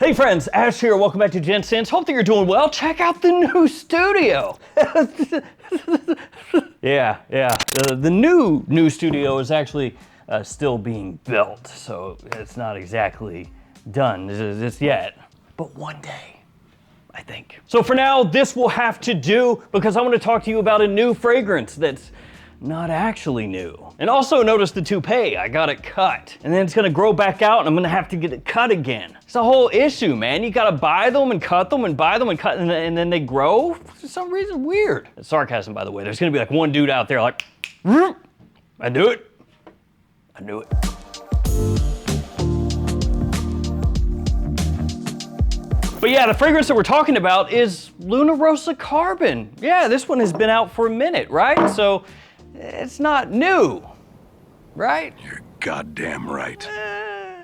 Hey friends, Ash here. Welcome back to Gen Sense. Hope that you're doing well. Check out the new studio. Yeah. The new studio is actually still being built, so it's not exactly done just yet. But one day, I think. So for now, this will have to do because I want to talk to you about a new fragrance that's not actually new. And also notice the toupee, I got it cut. And then it's gonna grow back out and I'm gonna have to get it cut again. It's a whole issue, man. You gotta buy them and cut them and buy them and cut and then they grow for some reason. Weird. It's sarcasm, by the way. There's gonna be like one dude out there like, I knew it. I knew it. But yeah, the fragrance that we're talking about is Luna Rossa Carbon. Yeah, this one has been out for a minute, right? So it's not new, right? You're goddamn right.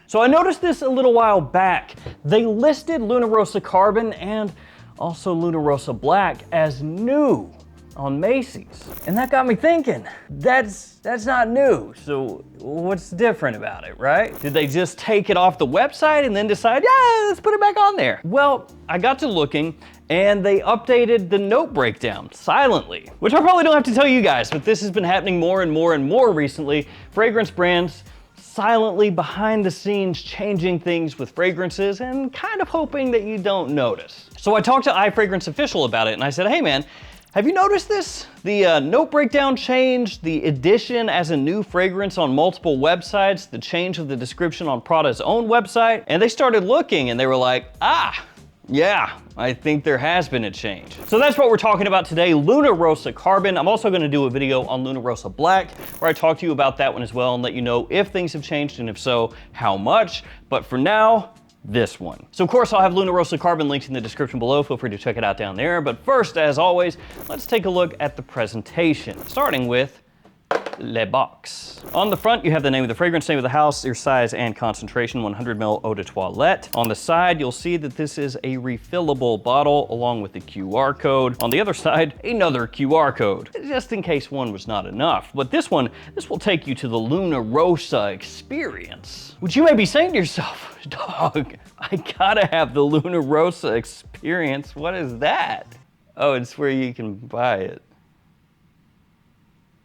So I noticed this a little while back. They listed Luna Rossa Carbon and also Luna Rossa Black as new on Macy's. And that got me thinking, that's not new. So what's different about it, right? Did they just take it off the website and then decide, yeah, let's put it back on there? Well, I got to looking and they updated the note breakdown silently, which I probably don't have to tell you guys, but this has been happening more and more recently. Fragrance brands silently behind the scenes changing things with fragrances and kind of hoping that you don't notice. So I talked to iFragrance Official about it and I said, hey man, have you noticed this? The note breakdown change, the addition as a new fragrance on multiple websites, the change of the description on Prada's own website, and they started looking and they were like, yeah, I think there has been a change. So that's what we're talking about today, Luna Rossa Carbon. I'm also gonna do a video on Luna Rossa Black, where I talk to you about that one as well and let you know if things have changed and if so, how much. But for now, this one. So of course I'll have Luna Rossa Carbon linked in the description below. Feel free to check it out down there. But first, as always, let's take a look at the presentation, starting with Le Box. On the front, you have the name of the fragrance, name of the house, your size and concentration, 100 ml eau de toilette. On the side, you'll see that this is a refillable bottle along with the QR code. On the other side, another QR code, just in case one was not enough. But this will take you to the Luna Rossa experience. Which you may be saying to yourself, dog, I gotta have the Luna Rossa experience. What is that? Oh, it's where you can buy it.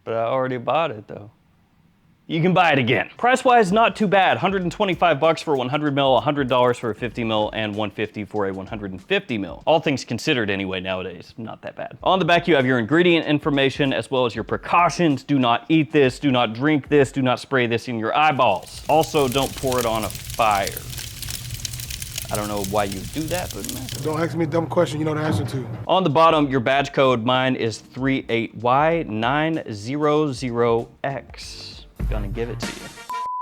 But I already bought it though. You can buy it again. Price-wise, not too bad. 125 bucks for 100 mil, $100 for a 50 mil, and 150 for a 150 mil. All things considered anyway nowadays, not that bad. On the back, you have your ingredient information as well as your precautions. Do not eat this, do not drink this, do not spray this in your eyeballs. Also, don't pour it on a fire. I don't know why you do that, but don't ask me a dumb question you know the answer to. On the bottom, your badge code, mine is 38Y900X. Gonna give it to you.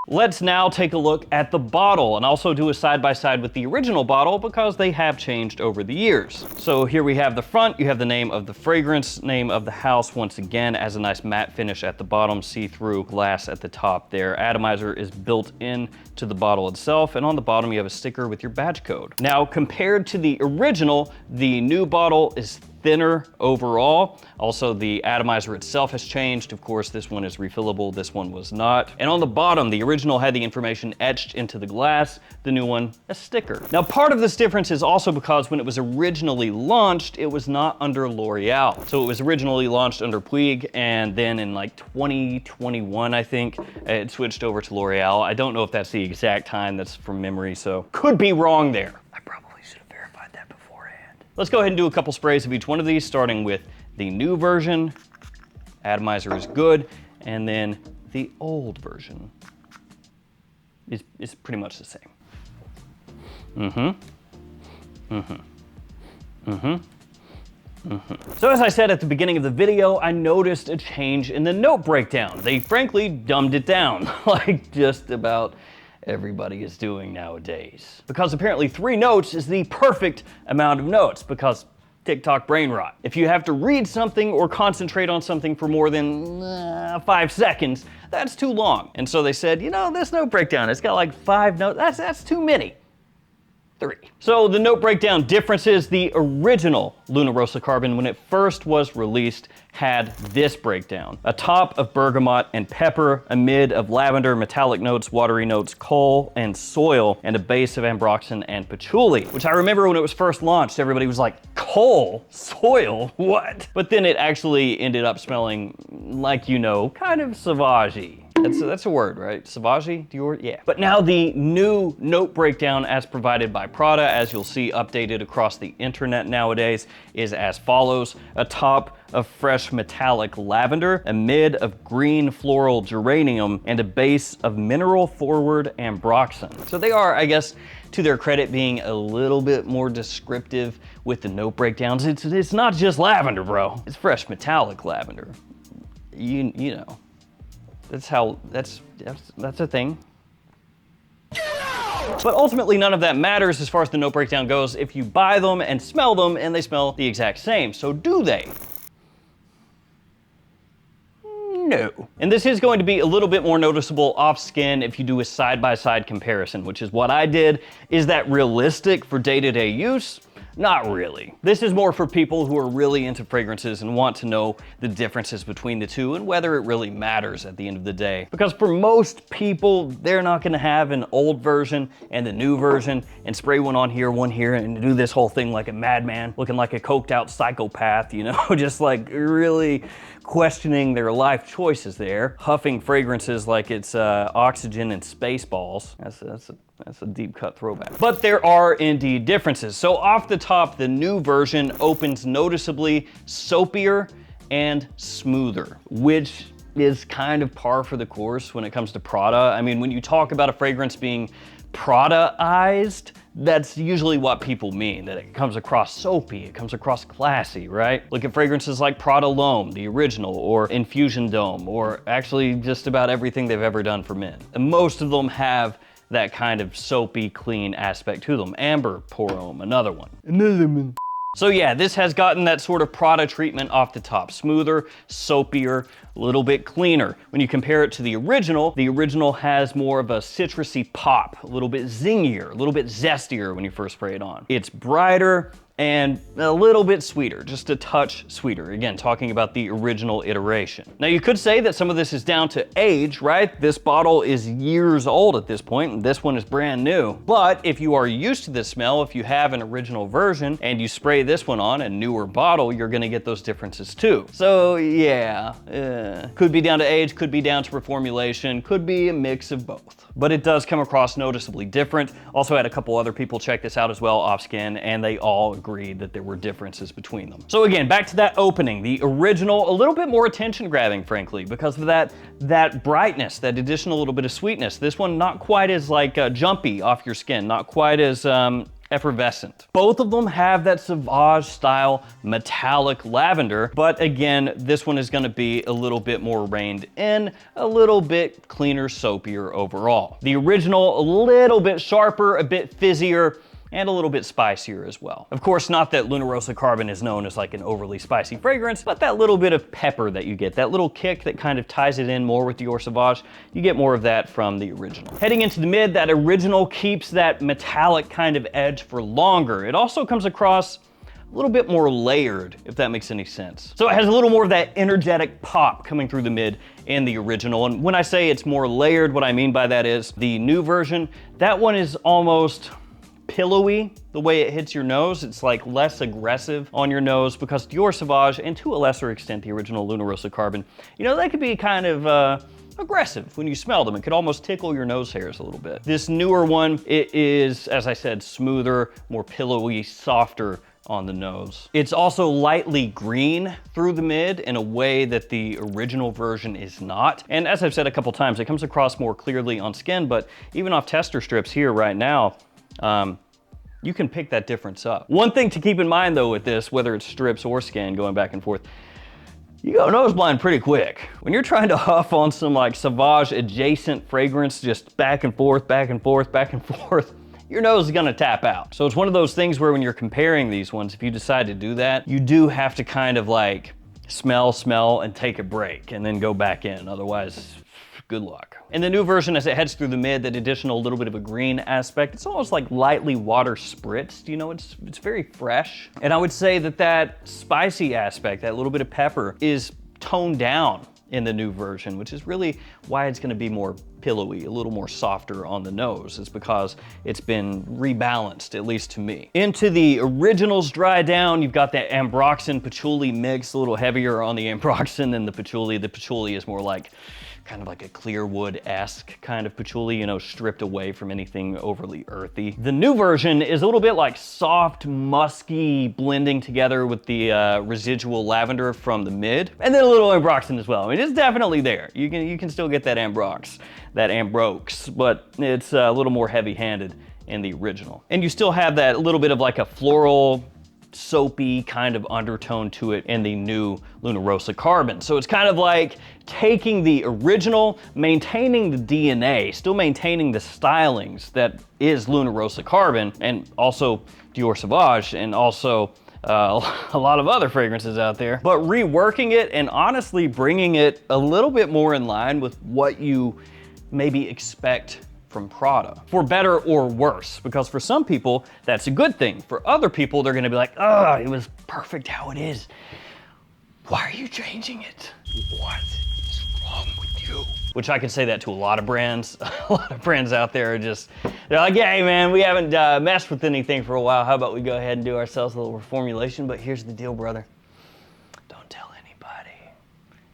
Let's now take a look at the bottle and also do a side-by-side with the original bottle because they have changed over the years. So here we have the front, you have the name of the fragrance, name of the house once again as a nice matte finish at the bottom, see-through glass at the top there. Atomizer is built in to the bottle itself, and on the bottom you have a sticker with your badge code. Now compared to the original, the new bottle is thinner overall. Also, the atomizer itself has changed. Of course, this one is refillable, this one was not. And on the bottom, the original had the information etched into the glass, the new one, a sticker. Now, part of this difference is also because when it was originally launched, it was not under L'Oreal. So it was originally launched under Puig, and then in like 2021, I think, it switched over to L'Oreal. I don't know if that's the exact time, that's from memory, so could be wrong there. I probably should have verified that beforehand. Let's go ahead and do a couple sprays of each one of these, starting with the new version. Atomizer is good, and then the old version is pretty much the same. So as I said at the beginning of the video, I noticed a change in the note breakdown. They frankly dumbed it down, like just about everybody is doing nowadays. Because apparently 3 notes is the perfect amount of notes, because TikTok brain rot. If you have to read something or concentrate on something for more than 5 seconds, that's too long. And so they said, you know, this note breakdown, it's got like 5 notes, that's too many. 3. So the note breakdown differences: the original Luna Rossa Carbon, when it first was released, had this breakdown: a top of bergamot and pepper, a mid of lavender, metallic notes, watery notes, coal and soil, and a base of ambroxan and patchouli. Which I remember when it was first launched, everybody was like, coal? Soil? What? But then it actually ended up smelling like, you know, kind of sauvage-y. That's a word, right? Sauvage? Yeah. But now the new note breakdown as provided by Prada, as you'll see updated across the internet nowadays, is as follows: a top of fresh metallic lavender, a mid of green floral geranium, and a base of mineral forward ambroxan. So they are, I guess, to their credit, being a little bit more descriptive with the note breakdowns. It's not just lavender, bro. It's fresh metallic lavender. You know. That's a thing. But ultimately, none of that matters as far as the note breakdown goes if you buy them and smell them and they smell the exact same. So do they? No. And this is going to be a little bit more noticeable off skin if you do a side-by-side comparison, which is what I did. Is that realistic for day-to-day use? Not really. This is more for people who are really into fragrances and want to know the differences between the two and whether it really matters at the end of the day. Because for most people, they're not gonna have an old version and a new version and spray one here, and do this whole thing like a madman, looking like a coked out psychopath, you know, just like really questioning their life choices there, huffing fragrances like it's oxygen and Spaceballs. That's a deep cut throwback. But there are indeed differences. So off the top, the new version opens noticeably soapier and smoother, which is kind of par for the course when it comes to Prada. I mean, when you talk about a fragrance being Prada-ized, that's usually what people mean, that it comes across soapy, it comes across classy, right? Look at fragrances like Prada L'Homme, the original, or Infusion Dome, or actually just about everything they've ever done for men. And most of them have that kind of soapy, clean aspect to them. Amber Pour Homme, another one. So yeah, this has gotten that sort of Prada treatment off the top. Smoother, soapier, a little bit cleaner. When you compare it to the original has more of a citrusy pop, a little bit zingier, a little bit zestier when you first spray it on. It's brighter and a little bit sweeter, just a touch sweeter. Again, talking about the original iteration. Now you could say that some of this is down to age, right? This bottle is years old at this point, and this one is brand new. But if you are used to this smell, if you have an original version and you spray this one on a newer bottle, you're gonna get those differences too. So yeah, could be down to age, could be down to reformulation, could be a mix of both. But it does come across noticeably different. Also had a couple other people check this out as well off skin, and they all agreed that there were differences between them. So again, back to that opening, the original, a little bit more attention grabbing, frankly, because of that brightness, that additional little bit of sweetness. This one, not quite as like jumpy off your skin, not quite as effervescent. Both of them have that Sauvage style metallic lavender, but again, this one is gonna be a little bit more reined in, a little bit cleaner, soapier overall. The original, a little bit sharper, a bit fizzier, and a little bit spicier as well. Of course, not that Luna Rossa Carbon is known as like an overly spicy fragrance, but that little bit of pepper that you get, that little kick that kind of ties it in more with Dior Sauvage, you get more of that from the original. Heading into the mid, that original keeps that metallic kind of edge for longer. It also comes across a little bit more layered, if that makes any sense. So it has a little more of that energetic pop coming through the mid in the original. And when I say it's more layered, what I mean by that is the new version, that one is almost pillowy, the way it hits your nose. It's like less aggressive on your nose, because Dior Sauvage, and to a lesser extent the original Luna Rossa Carbon, you know, they could be kind of aggressive when you smell them. It could almost tickle your nose hairs a little bit. This newer one, it is, as I said, smoother, more pillowy, softer on the nose. It's also lightly green through the mid in a way that the original version is not. And as I've said a couple times, it comes across more clearly on skin, but even off tester strips here right now, you can pick that difference up. One thing to keep in mind though with this, whether it's strips or skin going back and forth, you go nose blind pretty quick. When you're trying to huff on some like Sauvage adjacent fragrance, just back and forth, back and forth, back and forth, your nose is gonna tap out. So it's one of those things where when you're comparing these ones, if you decide to do that, you do have to kind of like smell, and take a break and then go back in. Otherwise, good luck. In the new version, as it heads through the mid, that additional little bit of a green aspect, it's almost like lightly water spritzed, you know, it's very fresh. And I would say that that spicy aspect, that little bit of pepper, is toned down in the new version, which is really why it's gonna be more pillowy, a little more softer on the nose. It's because it's been rebalanced, at least to me. Into the originals dry down, you've got that ambroxan patchouli mix, a little heavier on the ambroxan than the patchouli. The patchouli is more like kind of like a clear wood-esque kind of patchouli, you know, stripped away from anything overly earthy. The new version is a little bit like soft, musky, blending together with the residual lavender from the mid, and then a little ambroxan as well. I mean, it's definitely there. You can still get that ambrox, but it's a little more heavy-handed in the original. And you still have that little bit of like a floral, soapy kind of undertone to it in the new Luna Rossa Carbon. So it's kind of like taking the original, maintaining the DNA, still maintaining the stylings that is Luna Rossa Carbon, and also Dior Sauvage, and also a lot of other fragrances out there, but reworking it and honestly bringing it a little bit more in line with what you maybe expect from Prada, for better or worse, because for some people, that's a good thing. For other people, they're gonna be like, oh, it was perfect how it is. Why are you changing it? What is wrong with you? Which I can say that to a lot of brands. A lot of brands out there are just, they're like, yeah, hey man, we haven't messed with anything for a while. How about we go ahead and do ourselves a little reformulation? But here's the deal, brother. Don't tell anybody.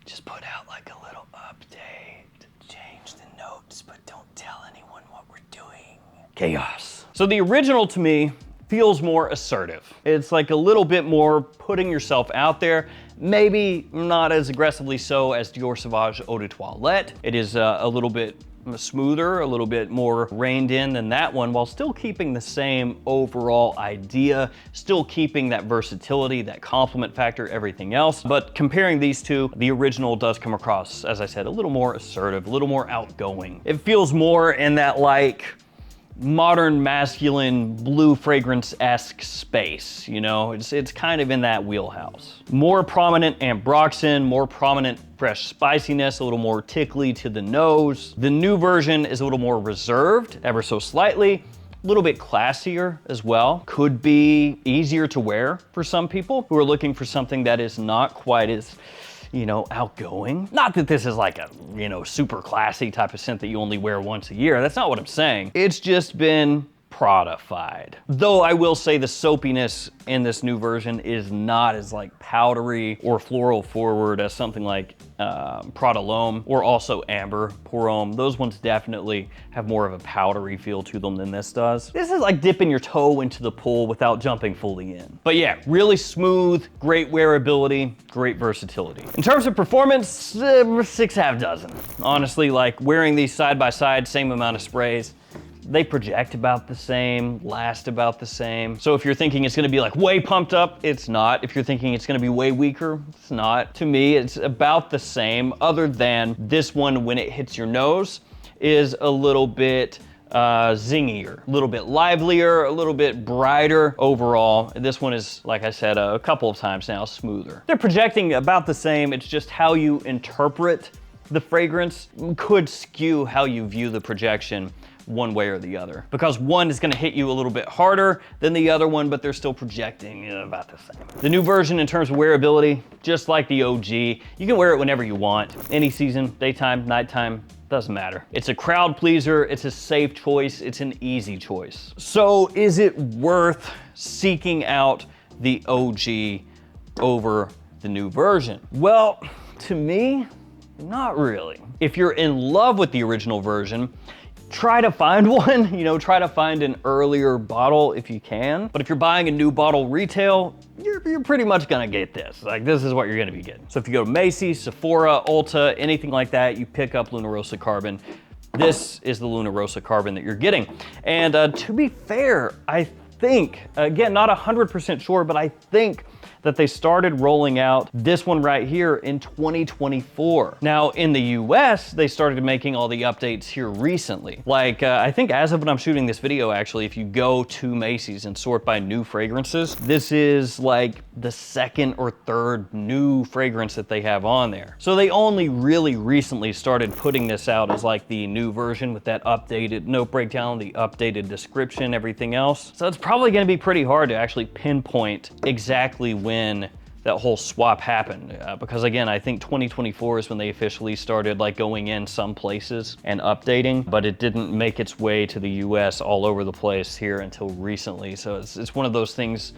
Just put out like a little update. Change the notes, but don't tell anyone what we're doing. Chaos. So the original to me feels more assertive. It's like a little bit more putting yourself out there. Maybe not as aggressively so as Dior Sauvage Eau de Toilette. It is a little bit smoother, a little bit more reined in than that one, while still keeping the same overall idea, still keeping that versatility, that complement factor, everything else. But comparing these two, the original does come across, as I said, a little more assertive, a little more outgoing. It feels more in that like modern masculine blue fragrance-esque space, you know? It's kind of in that wheelhouse. More prominent ambroxan, more prominent fresh spiciness, a little more tickly to the nose. The new version is a little more reserved, ever so slightly, a little bit classier as well. Could be easier to wear for some people who are looking for something that is not quite as, you know, outgoing. Not that this is like a, you know, super classy type of scent that you only wear once a year. That's not what I'm saying. It's just been Prada-fied. Though I will say the soapiness in this new version is not as like powdery or floral forward as something like Prada L'Homme or also Amber Pour Homme. Those ones definitely have more of a powdery feel to them than this does. This is like dipping your toe into the pool without jumping fully in. But yeah, really smooth, great wearability, great versatility. In terms of performance, 6 half dozen. Honestly, like wearing these side by side, same amount of sprays, they project about the same, last about the same. So if you're thinking it's gonna be like way pumped up, it's not. If you're thinking it's gonna be way weaker, it's not. To me, it's about the same, other than this one, when it hits your nose, is a little bit zingier, a little bit livelier, a little bit brighter overall. This one is, like I said a couple of times now, smoother. They're projecting about the same, it's just how you interpret the fragrance could skew how you view the projection one way or the other, because one is going to hit you a little bit harder than the other one, but they're still projecting about the same. The new version in terms of wearability, just like the OG, you can wear it whenever you want, any season, daytime, nighttime, doesn't matter. It's a crowd pleaser, it's a safe choice, it's an easy choice. So is it worth seeking out the OG over the new version? Well, to me, not really. If you're in love with the original version, try to find one, you know, try to find an earlier bottle if you can. But if you're buying a new bottle retail, you're pretty much gonna get this. Like, this is what you're gonna be getting. So if you go to Macy's, Sephora, Ulta, anything like that, you pick up Luna Rossa Carbon. This is the Luna Rossa Carbon that you're getting. And to be fair, I think, again, not 100% sure, but I think that they started rolling out this one right here in 2024. Now, in the US, they started making all the updates here recently. Like, I think as of when I'm shooting this video, actually, if you go to Macy's and sort by new fragrances, this is like the second or third new fragrance that they have on there. So they only really recently started putting this out as like the new version with that updated note breakdown, the updated description, everything else. So it's probably gonna be pretty hard to actually pinpoint exactly when that whole swap happened. Because again, I think 2024 is when they officially started like going in some places and updating, but it didn't make its way to the US all over the place here until recently. So it's one of those things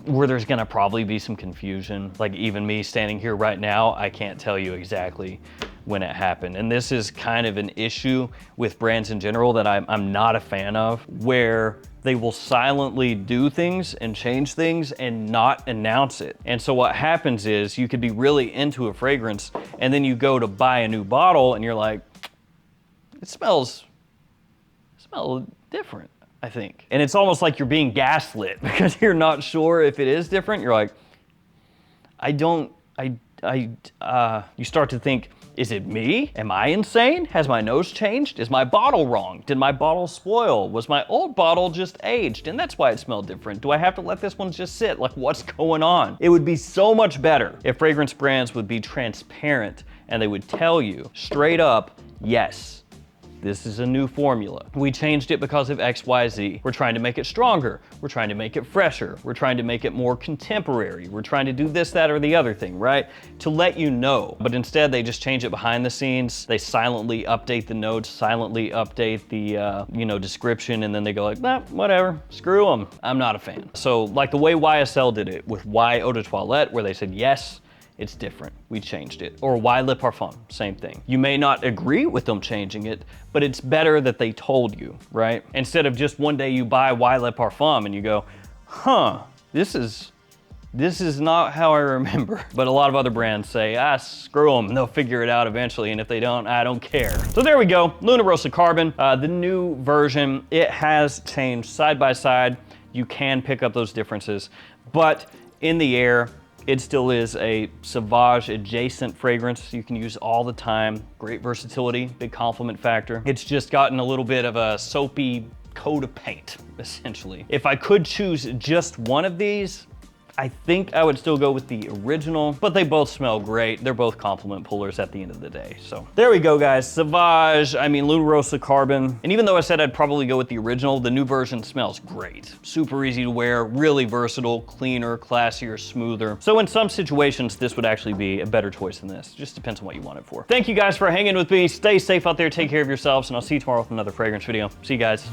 where there's gonna probably be some confusion. Like even me standing here right now, I can't tell you exactly when it happened. And this is kind of an issue with brands in general that I'm not a fan of, where they will silently do things and change things and not announce it. And so what happens is you could be really into a fragrance and then you go to buy a new bottle and you're like, it smells different, I think. And it's almost like you're being gaslit because you're not sure if it is different. You're like, you start to think, is it me? Am I insane? Has my nose changed? Is my bottle wrong? Did my bottle spoil? Was my old bottle just aged and that's why it smelled different? Do I have to let this one just sit? Like, what's going on? It would be so much better if fragrance brands would be transparent and they would tell you straight up, yes, this is a new formula. We changed it because of X, Y, Z. We're trying to make it stronger. We're trying to make it fresher. We're trying to make it more contemporary. We're trying to do this, that, or the other thing, right? To let you know. But instead, they just change it behind the scenes. They silently update the notes, silently update the description, and then they go like, nah, whatever, screw them. I'm not a fan. So like the way YSL did it with Y Eau de Toilette, where they said, yes, it's different, we changed it. Or Y Le Parfum, same thing. You may not agree with them changing it, but it's better that they told you, right? Instead of just one day you buy Y Le Parfum and you go, huh, this is not how I remember. But a lot of other brands say, screw them, they'll figure it out eventually, and if they don't, I don't care. So there we go, Luna Rossa Carbon, the new version. It has changed side by side. You can pick up those differences, but in the air, it still is a Sauvage adjacent fragrance you can use all the time. Great versatility, big compliment factor. It's just gotten a little bit of a soapy coat of paint, essentially. If I could choose just one of these, I think I would still go with the original, but they both smell great. They're both compliment pullers at the end of the day. So there we go, guys. Sauvage, Luna Rossa Carbon. And even though I said I'd probably go with the original, the new version smells great. Super easy to wear, really versatile, cleaner, classier, smoother. So in some situations, this would actually be a better choice than this. Just depends on what you want it for. Thank you guys for hanging with me. Stay safe out there, take care of yourselves, and I'll see you tomorrow with another fragrance video. See you guys.